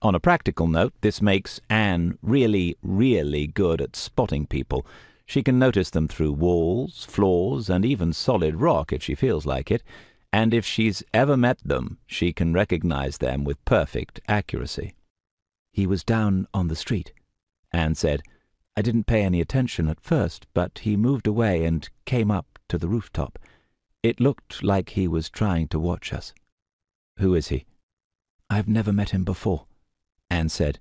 On a practical note, this makes Anne really, really good at spotting people. She can notice them through walls, floors, and even solid rock if she feels like it, and if she's ever met them, she can recognize them with perfect accuracy. "He was down on the street," Anne said. "I didn't pay any attention at first, but he moved away and came up to the rooftop. It looked like he was trying to watch us." "Who is he?" "I've never met him before," Anne said.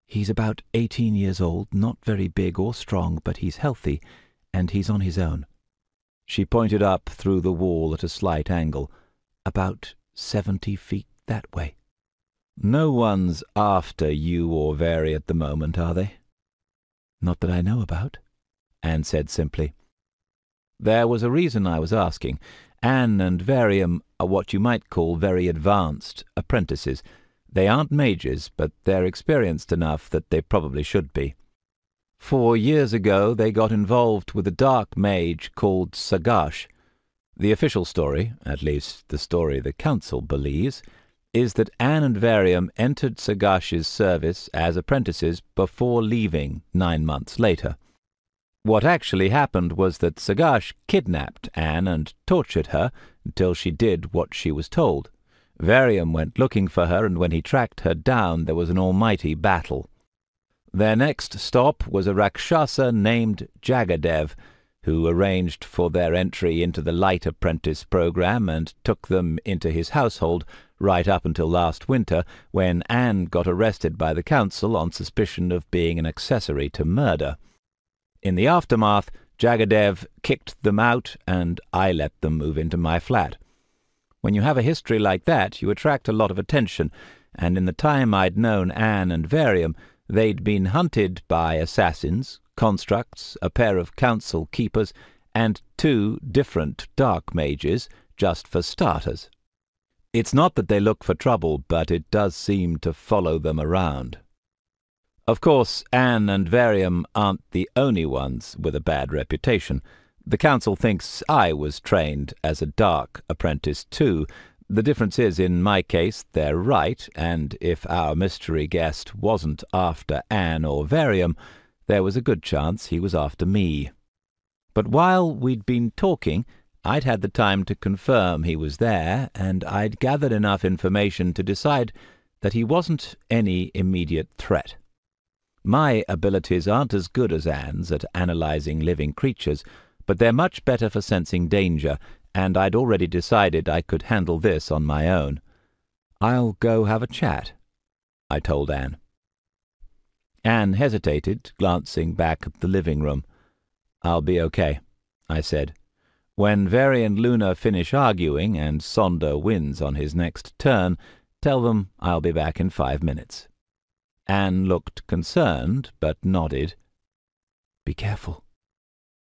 "He's about 18 years old, not very big or strong, but he's healthy, and he's on his own." She pointed up through the wall at a slight angle, "about 70 feet that way." "No one's after you or Very at the moment, are they?" "Not that I know about," Anne said simply. There was a reason I was asking. Anne and Varium are what you might call very advanced apprentices. They aren't mages, but they're experienced enough that they probably should be. 4 years ago they got involved with a dark mage called Sagash. The official story, at least the story the council believes, is that Anne and Varium entered Sagash's service as apprentices before leaving 9 months later. What actually happened was that Sagash kidnapped Anne and tortured her until she did what she was told. Varium went looking for her, and when he tracked her down there was an almighty battle. Their next stop was a Rakshasa named Jagadev, who arranged for their entry into the light apprentice program and took them into his household right up until last winter, when Anne got arrested by the council on suspicion of being an accessory to murder. In the aftermath, Jagadev kicked them out, and I let them move into my flat. When you have a history like that, you attract a lot of attention, and in the time I'd known Anne and Varium, they'd been hunted by assassins, constructs, a pair of council keepers, and 2 different dark mages, just for starters. It's not that they look for trouble, but it does seem to follow them around. Of course, Anne and Varium aren't the only ones with a bad reputation. The council thinks I was trained as a dark apprentice too. The difference is, in my case, they're right, and if our mystery guest wasn't after Anne or Varium, there was a good chance he was after me. But while we'd been talking, I'd had the time to confirm he was there, and I'd gathered enough information to decide that he wasn't any immediate threat. My abilities aren't as good as Anne's at analyzing living creatures, but they're much better for sensing danger, and I'd already decided I could handle this on my own. "I'll go have a chat," I told Anne. Anne hesitated, glancing back at the living room. "I'll be okay," I said. "When Very and Luna finish arguing and Sonder wins on his next turn, tell them I'll be back in 5 minutes." Anne looked concerned, but nodded. "Be careful,"